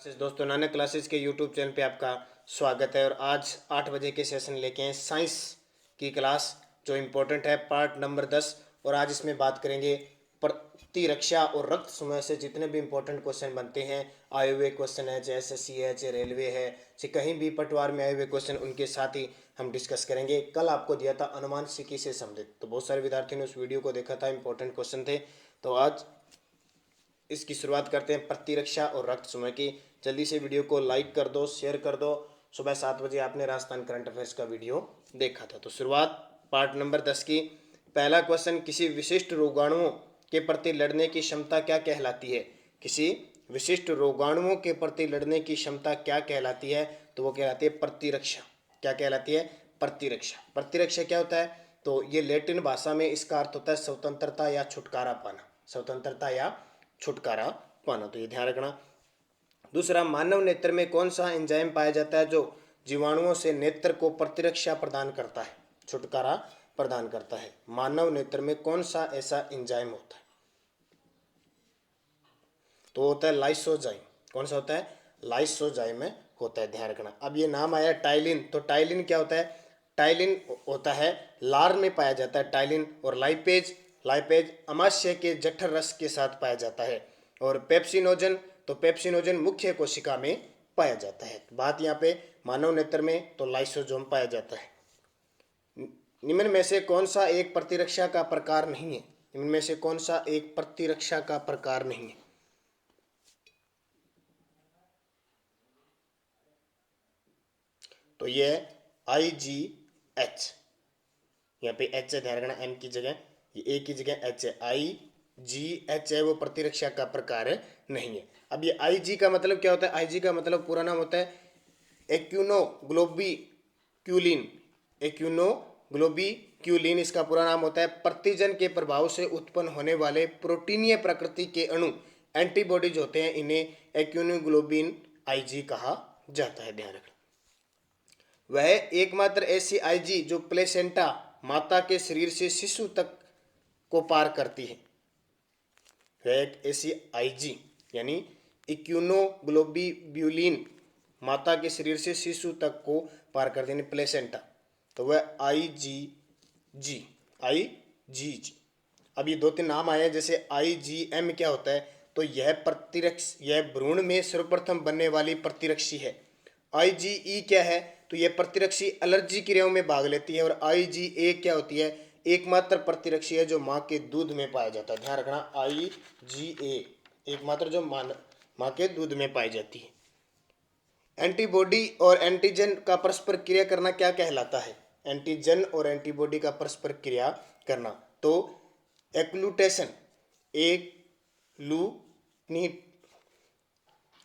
दोस्तों, नानक क्लासेस के YouTube channel पे आपका स्वागत है। और आज 8 बजे के सेशन लेके हैं साइंस की क्लास, जो इम्पोर्टेंट है, पार्ट नंबर 10। और आज इसमें बात करेंगे प्रतिरक्षा और रक्त समूह से जितने भी इम्पोर्टेंट क्वेश्चन बनते हैं, आए हुए क्वेश्चन है, चाहे SSC है, चाहे रेलवे है, चाहे कहीं भी पटवार में आए हुए क्वेश्चन, उनके साथ ही हम डिस्कस करेंगे। कल आपको दिया था अनुमानशिकी से संबंधित, तो बहुत सारे विद्यार्थियों ने उस वीडियो को देखा था, इंपॉर्टेंट क्वेश्चन थे। तो आज इसकी शुरुआत करते हैं प्रतिरक्षा और रक्त समूह की। जल्दी से वीडियो को लाइक कर दो, शेयर कर दो। सुबह 7 बजे आपने राजस्थान करंट अफेयर्स का वीडियो देखा था। तो शुरुआत पार्ट नंबर 10 की। पहला क्वेश्चन, किसी विशिष्ट रोगाणुओं के प्रति लड़ने की क्षमता क्या कहलाती है? किसी विशिष्ट रोगाणुओं के प्रति लड़ने की क्षमता क्या कहलाती है? तो वो कहलाती है प्रतिरक्षा। क्या कहलाती है? प्रतिरक्षा। प्रतिरक्षा क्या होता है? तो ये लैटिन भाषा में इसका अर्थ होता है स्वतंत्रता या छुटकारा पाना। स्वतंत्रता या छुटकारा पाना, तो ये ध्यान रखना। दूसरा, मानव नेत्र में कौन सा एंजाइम पाया जाता है जो जीवाणुओं से नेत्र को प्रतिरक्षा प्रदान करता है, छुटकारा प्रदान करता है? मानव नेत्र में कौन सा ऐसा एंजाइम होता है? तो होता है लाइसोजाइम। कौन सा होता है? लाइसोजाइम में होता है, ध्यान रखना। अब ये नाम आया टाइलिन, तो टाइलिन क्या होता है? टाइलिन होता है लार में पाया जाता है टाइलिन। और लाइपेज, लाइपेज अमाशय के जठर रस के साथ पाया जाता है। और पेप्सिनोजन, तो पेप्सिनोजन मुख्य कोशिका में पाया जाता है। बात यहाँ पे मानव नेत्र में तो लाइसोजोम पाया जाता है। निम्न में से कौन सा एक प्रतिरक्षा का प्रकार नहीं है? निम्न में से कौन सा एक प्रतिरक्षा का प्रकार नहीं है? तो ये है IgH। यहाँ पे H है, ध्यान रखना, M की जगह, ये A की जगह H है। IgH है, वो प्रतिरक्षा का प्रकार नहीं है। अब ये Ig का मतलब क्या होता है? Ig का मतलब पूरा नाम होता है एक्यूनोग्लोबिक्यूलिन। एक्यूनोग्लोबिक्यूलिन इसका पूरा नाम होता है। प्रतिजन के प्रभाव से उत्पन्न होने वाले प्रोटीनीय प्रकृति के अणु, एंटीबॉडीज होते हैं, इन्हें एक्यूनोग्लोबिन Ig कहा जाता है, ध्यान रखना। वह एकमात्र ऐसी Ig जो प्लेसेंटा, माता के शरीर से शिशु तक को पार करती है। वह एक ऐसी Ig यानी इक्यूनोग्लोबिब्यूलिन, माता के शरीर से शिशु तक को पार करती है, प्लेसेंटा, तो वह IgG। IgG। अब ये 2-3 नाम आए हैं, जैसे IgM क्या होता है? तो यह प्रतिरक्ष, यह भ्रूण में सर्वप्रथम बनने वाली प्रतिरक्षी है। IgE क्या है? तो यह प्रतिरक्षी एलर्जी क्रियाओं में भाग लेती है। और IgA क्या होती है? एकमात्र प्रतिरक्षी है जो माँ के दूध में पाया जाता है, ध्यान रखना। IgA एकमात्र जो माँ के दूध में पाई जाती है। एंटीबॉडी और एंटीजन का परस्पर क्रिया करना क्या कहलाता है? एंटीजन और एंटीबॉडी का परस्पर क्रिया करना, तो एग्लूटेशन,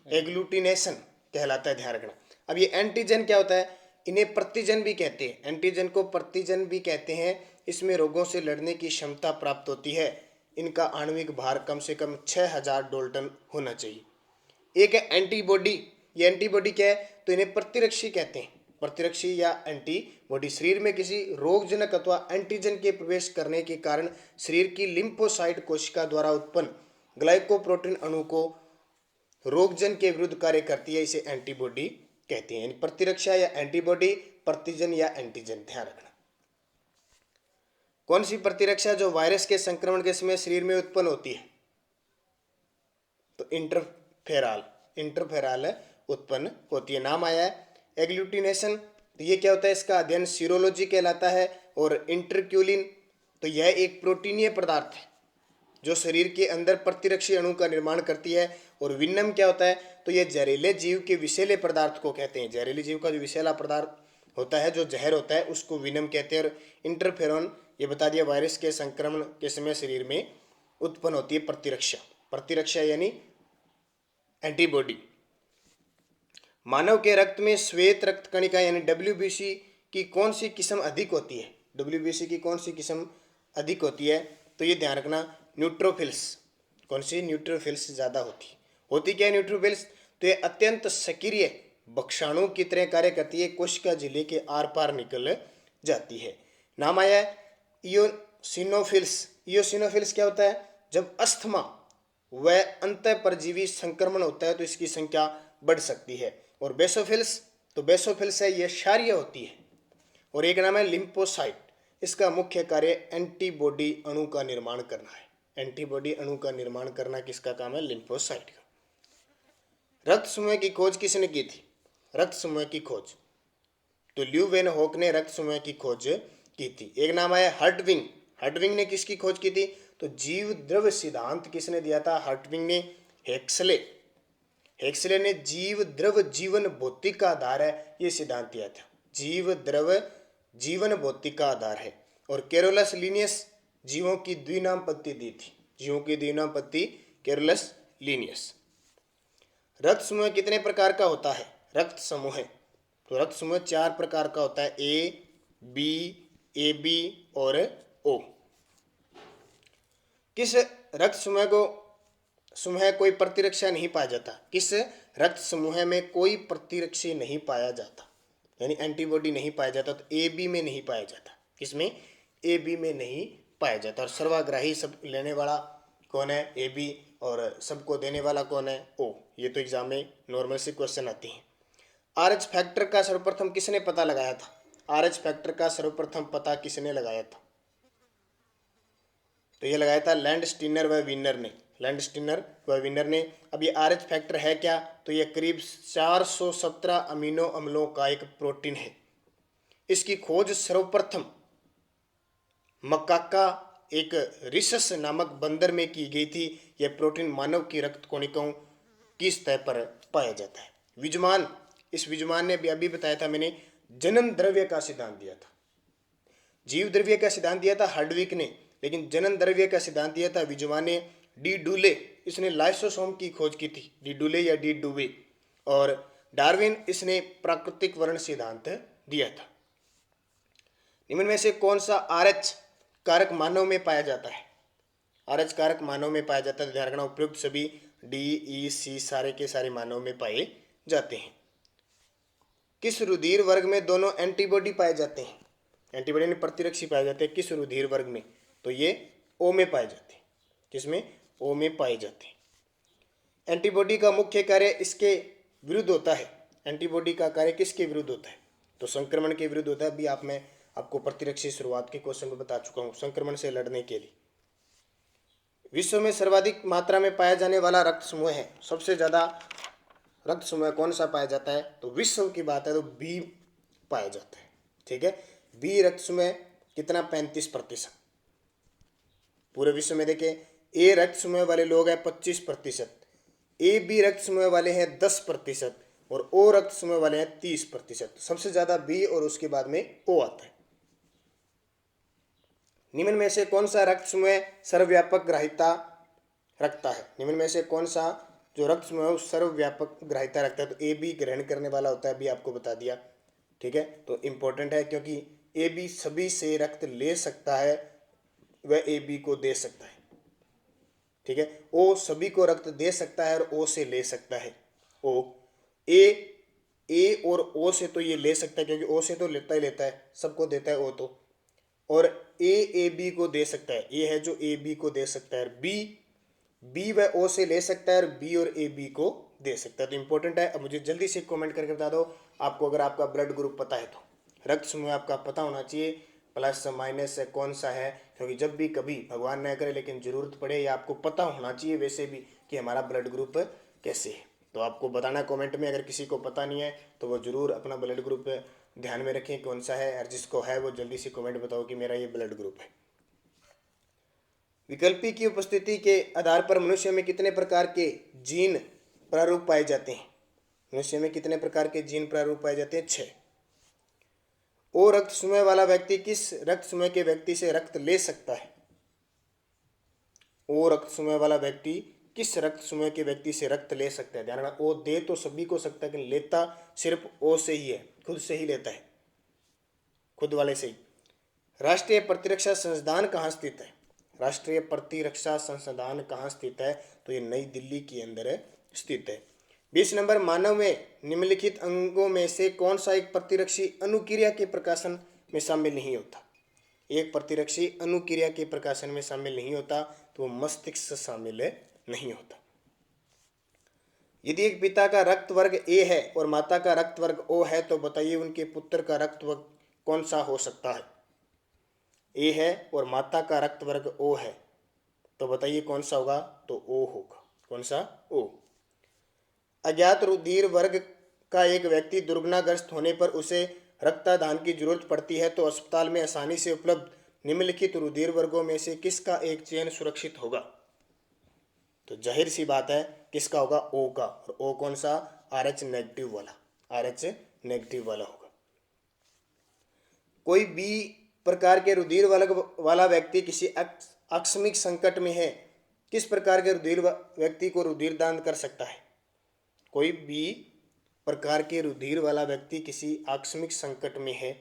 एग्लूटिनेशन कहलाता है, ध्यान रखना। अब ये एंटीजन क्या होता है? इन्हें प्रतिजन भी कहते हैं, एंटीजन को प्रतिजन भी कहते हैं। इसमें रोगों से लड़ने की क्षमता प्राप्त होती है। इनका आणविक भार कम से कम 6000 डाल्टन होना चाहिए। एक है एंटीबॉडी। ये एंटीबॉडी क्या है? तो इन्हें प्रतिरक्षी कहते हैं। प्रतिरक्षी या एंटीबॉडी शरीर में किसी रोगजनक अथवा एंटीजन के प्रवेश करने के कारण शरीर की लिम्फोसाइट कोशिका द्वारा उत्पन्न ग्लाइकोप्रोटीन अणु को रोगजन के विरुद्ध कार्य करती है, इसे एंटीबॉडी कहते हैं। प्रतिरक्षा या एंटीबॉडी, प्रतिजन या एंटीजन, ध्यान रखना। कौन सी प्रतिरक्षा जो वायरस के संक्रमण के समय शरीर में उत्पन्न होती है? तो इंटरफेराल उत्पन्न होती है। नाम आया है एग्लूटिनेशन, तो ये क्या होता है? इसका अध्ययन सीरोलॉजी कहलाता है। और इंटरक्यूलिन, तो यह एक प्रोटीनीय पदार्थ है जो शरीर के अंदर प्रतिरक्षी अणु का निर्माण करती है। और विनम क्या होता है? तो यह जहरीले जीव के विषैले पदार्थ को कहते हैं। जहरीले जीव का जो विषैला पदार्थ होता है, जो जहर होता है, उसको विनम कहते हैं। और इंटरफेरॉन, ये बता दिया, वायरस के संक्रमण के समय शरीर में उत्पन्न होती है प्रतिरक्षा। प्रतिरक्षा यानी एंटीबॉडी। मानव के रक्त में श्वेत रक्त कणिका यानी WBC की कौन सी किस्म अधिक होती है? WBC की कौन सी किस्म अधिक होती है? तो ये ध्यान रखना, न्यूट्रोफिल्स। कौन सी? न्यूट्रोफिल्स ज़्यादा होती क्या है न्यूट्रोफिल्स? तो ये अत्यंत सक्रिय भक्षाणु की तरह कार्य करती है, कोशिका झिल्ली के आर पार निकल जाती है। नाम आया है इयोसिनोफिल्स। इयोसिनोफिल्स क्या होता है? जब अस्थमा व अंतः परजीवी संक्रमण होता है तो इसकी संख्या बढ़ सकती है। और बेसोफिल्स, तो बेसोफिल्स है ये क्षारीय होती है। और एक नाम है लिम्फोसाइट, इसका मुख्य कार्य एंटीबॉडी अणु का निर्माण करना है। एंटीबॉडी अणु का निर्माण करना किसका काम है? लिम्फोसाइट का। रक्त समूह की खोज किसने की थी? रक्त समूह की खोज तो ल्यू वेन होक ने रक्त समूह की खोज की थी। एक नाम है हर्टविंग। हर्टविंग ने किसकी खोज की थी? तो जीव द्रव्य सिद्धांत किसने दिया था? हर्टविंग ने। हेक्सले, हेक्सले ने जीव द्रव्य जीवन भौतिक का आधार है, ये सिद्धांत दिया था। जीव द्रव्य जीवन भौतिक का आधार है। और कैरोलस लीनियस जीवों की द्विनामपत्ति दी थी। जीवों की द्विनामपत्ति कैरोलस लीनियस। रक्त समूह कितने प्रकार का होता है? रक्त समूह, तो रक्त समूह 4 प्रकार का होता है, ए, बी, ए बी और ओ। किस रक्त समूह कोई प्रतिरक्षा नहीं पाया जाता? किस रक्त समूह में कोई प्रतिरक्षी नहीं पाया जाता, यानी एंटीबॉडी नहीं पाया जाता? तो ए बी में नहीं पाया जाता। किसमें? ए बी में नहीं पाया जाता। और सर्वाग्राही सब लेने वाला कौन है? A B. और सबको देने वाला कौन है? ओ। ये तो एग्जाम में नॉर्मल से क्वेश्चन आते हैं। आरएच फैक्टर का सर्वप्रथम किसने पता लगाया था? आरएच फैक्टर का सर्वप्रथम पता किसने लगाया था? तो ये लगाया था लैंडस्टीनर व विनर ने। लैंडस्टीनर व विनर ने। अब ये आरएच फैक्टर है क्या? तो ये करीब 417 अमीनो अम्लों का एक प्रोटीन है। इसकी खोज सर्वप्रथम मकाका एक रिसस नामक बंदर में की गई थी। यह प्रोटीन मानव की रक्त कोशिकाओं की सतह पर पाया जाता है। विजुमान, इस विजुमान ने भी अभी बताया था मैंने, जनन द्रव्य का सिद्धांत दिया था। जीव द्रव्य का सिद्धांत दिया था हार्डविक ने, लेकिन जनन द्रव्य का सिद्धांत दिया था विजुमान ने। डी डुले, इसने लाइसोसोम की खोज की थी। डी डुले या डी डुवे। और डार्विन, इसने प्राकृतिक वर्ण सिद्धांत दिया था। निम्न में से कौन सा आरएच कारक मानव में पाया जाता है? आरएच कारक मानव में पाया जाता है। ध्यान रखना, उपयुक्त सभी डी ई सी सारे के सारे मानव में पाए जाते हैं। किस रुधिर वर्ग में दोनों एंटीबॉडी पाए जाते हैं? एंटीबॉडी ने प्रतिरक्षी पाए जाते हैं किस रुधिर वर्ग में? तो ये ओ में पाए जाते हैं। किसमें? ओ में पाए जाते हैं। एंटीबॉडी का मुख्य कार्य इसके विरुद्ध होता है। एंटीबॉडी का कार्य किसके विरुद्ध होता है? तो संक्रमण के विरुद्ध होता है। अभी मैं आपको प्रतिरक्षी शुरुआत के क्वेश्चन में बता चुका हूं, संक्रमण से लड़ने के लिए। विश्व में सर्वाधिक मात्रा में पाया जाने वाला रक्त समूह है, सबसे ज्यादा रक्त समूह कौन सा पाया जाता है? तो विश्व की बात है तो बी पाया जाता है। ठीक है, बी रक्त समूह कितना? 35%। पूरे विश्व में देखें, ए रक्त समूह वाले लोग हैं 25%, ए बी रक्त समूह वाले हैं 10% और ओ रक्त समूह वाले हैं 30%। सबसे ज्यादा बी और उसके बाद में ओ आता है। निम्न में से कौन सा रक्त समूह सर्वव्यापक ग्राह्यता रखता है? निम्न में से कौन सा जो रक्त समूह सर्वव्यापक ग्राह्यता रखता है? तो ए बी ग्रहण करने वाला होता है, अभी आपको बता दिया। ठीक है, तो इंपॉर्टेंट है क्योंकि ए बी सभी से रक्त ले सकता है, वह ए बी को दे सकता है। ठीक है, ओ सभी को रक्त दे सकता है और ओ से ले सकता है। ओ ए और ओ से तो ये ले सकता है क्योंकि ओ से तो लेता ही लेता है, सबको देता है ओ तो। और ए बी को दे सकता है, ये है जो ए बी को दे सकता है। बी व ओ से ले सकता है और बी और ए बी को दे सकता है। तो इंपॉर्टेंट है। अब मुझे जल्दी से कमेंट करके बता दो आपको, अगर आपका ब्लड ग्रुप पता है तो। रक्त समूह आपका पता होना चाहिए, प्लस माइनस है कौन सा है, क्योंकि जब भी कभी भगवान न करे लेकिन जरूरत पड़े, या आपको पता होना चाहिए वैसे भी कि हमारा ब्लड ग्रुप कैसे है। तो आपको बताना कमेंट में, अगर किसी को पता नहीं है तो वो जरूर अपना ब्लड ग्रुप ध्यान में रखें कौन सा है, और जिसको है वो जल्दी से कमेंट बताओ कि मेरा ये ब्लड ग्रुप है। विकल्पी की उपस्थिति के आधार पर मनुष्य में कितने प्रकार के जीन प्रारूप पाए जाते हैं? मनुष्य में कितने प्रकार के जीन प्रारूप पाए जाते हैं? 6। ओ रक्त समूह वाला व्यक्ति किस रक्त समूह के व्यक्ति से रक्त ले सकता है? ओ रक्त समूह वाला व्यक्ति किस रक्त समूह के व्यक्ति से रक्त ले सकता है? ध्यान रखना, ओ दे तो सभी को सकता है, लेकिन लेता सिर्फ ओ से ही है, खुद से ही लेता है, खुद वाले से ही। राष्ट्रीय प्रतिरक्षा संस्थान कहाँ स्थित है? राष्ट्रीय प्रतिरक्षा संस्थान कहाँ स्थित है? तो ये नई दिल्ली के अंदर स्थित है। 20 नंबर, मानव में निम्नलिखित अंगों में से कौन सा एक प्रतिरक्षी अनुक्रिया के प्रकाशन में शामिल नहीं होता? एक प्रतिरक्षी अनुक्रिया के प्रकाशन में शामिल नहीं होता, तो मस्तिष्क शामिल नहीं होता। यदि एक पिता का रक्त वर्ग ए है और माता का रक्त वर्ग ओ है तो बताइए उनके पुत्र का रक्त वर्ग कौन सा हो सकता है। ए है और माता का रक्त वर्ग ओ है तो बताइए कौन सा होगा, तो ओ होगा। कौन सा? ओ। अज्ञात रुधिर वर्ग का एक व्यक्ति दुर्घटनाग्रस्त होने पर उसे रक्तदान की जरूरत पड़ती है तो अस्पताल में आसानी से उपलब्ध निम्नलिखित रुधिर वर्गों में से किसका एक चयन सुरक्षित होगा। तो जाहिर सी बात है किसका होगा, ओ का। और ओ कौन सा? RH नेगेटिव वाला, RH नेगेटिव वाला होगा। कोई बी प्रकार के रुधिर वाला व्यक्ति किसी आकस्मिक संकट में है, किस प्रकार के रुधिर व्यक्ति को रुधिर दान कर सकता है। कोई बी प्रकार के रुधिर वाला व्यक्ति किसी आकस्मिक संकट में है,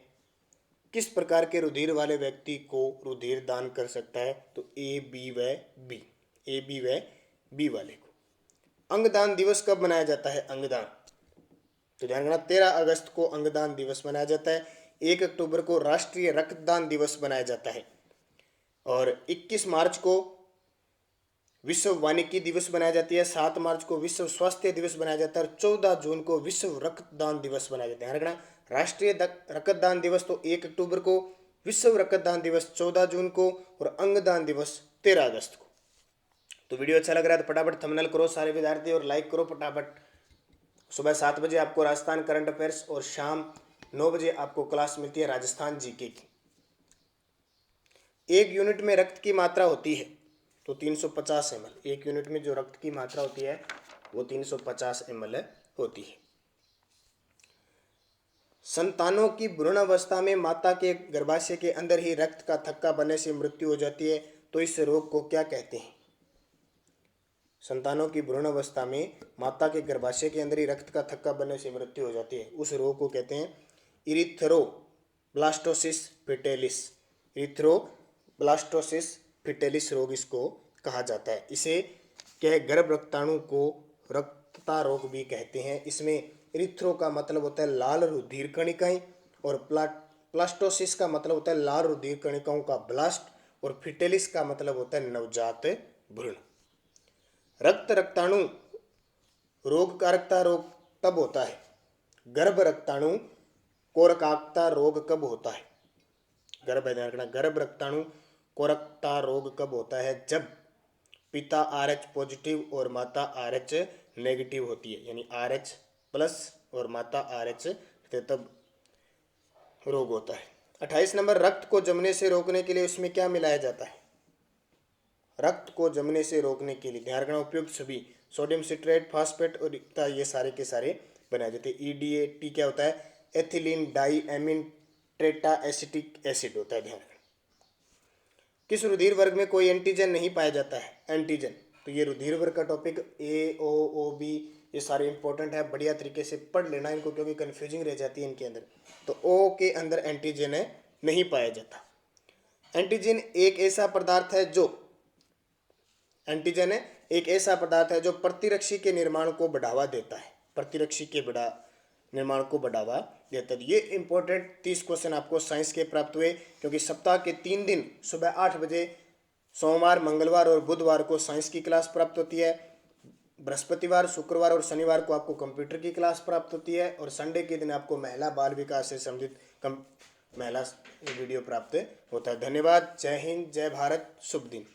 किस प्रकार के रुधिर वाले व्यक्ति को रुधिर दान कर सकता है, तो ए बी व बी, ए बी व बी वाले को। अंगदान दिवस कब मनाया जाता है? अंगदान, तो ध्यान रखना 13 अगस्त को अंगदान दिवस मनाया जाता है। 1 अक्टूबर को राष्ट्रीय रक्तदान दिवस मनाया जाता है और 21 मार्च को विश्व वानिकी दिवस बनाया जाती है। 7 मार्च को विश्व स्वास्थ्य दिवस बनाया जाता है और 14 जून को विश्व रक्तदान दिवस बनाया जाता है। ध्यान रखना, राष्ट्रीय रक्तदान दिवस तो 1 अक्टूबर को, विश्व रक्तदान दिवस 14 जून को और अंगदान दिवस 13 अगस्त को। तो वीडियो अच्छा लग रहा है तो फटाफट थंबनेल करो सारे विद्यार्थी और लाइक करो फटाफट। सुबह 7 बजे आपको राजस्थान करंट अफेयर्स और शाम 9 बजे आपको क्लास मिलती है राजस्थान जीके की। 1 यूनिट में रक्त की मात्रा होती है तो 350 ml। 1 यूनिट में जो रक्त की मात्रा होती है वो 350 ml होती है। संतानों की भ्रूण अवस्था में माता के गर्भाशय के अंदर ही रक्त का थक्का बनने से मृत्यु हो जाती है तो इस रोग को क्या कहते हैं। संतानों की भ्रूण अवस्था में माता के गर्भाशय के अंदर ही रक्त का थक्का बनने से मृत्यु हो जाती है, उस रोग को कहते हैं इरिथ्रोब्लास्टोसिस फिटेलिस। इरिथ्रोब्लास्टोसिस फिटेलिस रोग इसको कहा जाता है। इसे क्या, गर्भ रक्ताणु को रक्तता रोग भी कहते हैं। इसमें इरिथ्रो का मतलब होता है लाल रुधिर कणिकाएं और प्लास्टोसिस का मतलब होता है लाल रुधिर कणिकाओं का ब्लास्ट और फिटेलिस का मतलब होता है नवजात भ्रूण। रक्त रक्ताणु रोग कारकता रोग तब होता है, गर्भ रक्ताणु कोरकाकता रोग कब होता है। गर्भ रक्ताणु कोरकता रोग कब होता है, जब पिता RH पॉजिटिव और माता RH नेगेटिव होती है, यानी RH प्लस और माता RH तब रोग होता है। 28 नंबर, रक्त को जमने से रोकने के लिए उसमें क्या मिलाया जाता है। रक्त को जमने से रोकने के लिए ध्यान रखना उपयुक्त सभी सोडियम सिट्रेट, फास्फेट और ये सारे के सारे बनाए जाते हैं। EDAT क्या होता है, ethylene di amine tetra acetic acid होता है। ध्यान रखना। किस रुधिर वर्ग में कोई एंटीजन नहीं पाया जाता है। एंटीजन, तो ये रुधिर वर्ग का topic A, O, O, B ये सारे इंपॉर्टेंट है, बढ़िया तरीके से पढ़ लेना इनको क्योंकि कंफ्यूजिंग रह जाती है इनके अंदर। तो O के अंदर एंटीजन है, नहीं पाया जाता। एंटीजन एक ऐसा पदार्थ है जो एंटीजन है एक ऐसा पदार्थ है जो प्रतिरक्षी के निर्माण को बढ़ावा देता है। प्रतिरक्षी के निर्माण को बढ़ावा देता है। ये इंपॉर्टेंट 30 क्वेश्चन आपको साइंस के प्राप्त हुए क्योंकि सप्ताह के 3 दिन सुबह 8 बजे सोमवार, मंगलवार और बुधवार को साइंस की क्लास प्राप्त होती है। बृहस्पतिवार, शुक्रवार और शनिवार को आपको कंप्यूटर की क्लास प्राप्त होती है और संडे के दिन आपको महिला बाल विकास से संबंधित महिला वीडियो प्राप्त होता है। धन्यवाद। जय हिंद, जय भारत, शुभ दिन।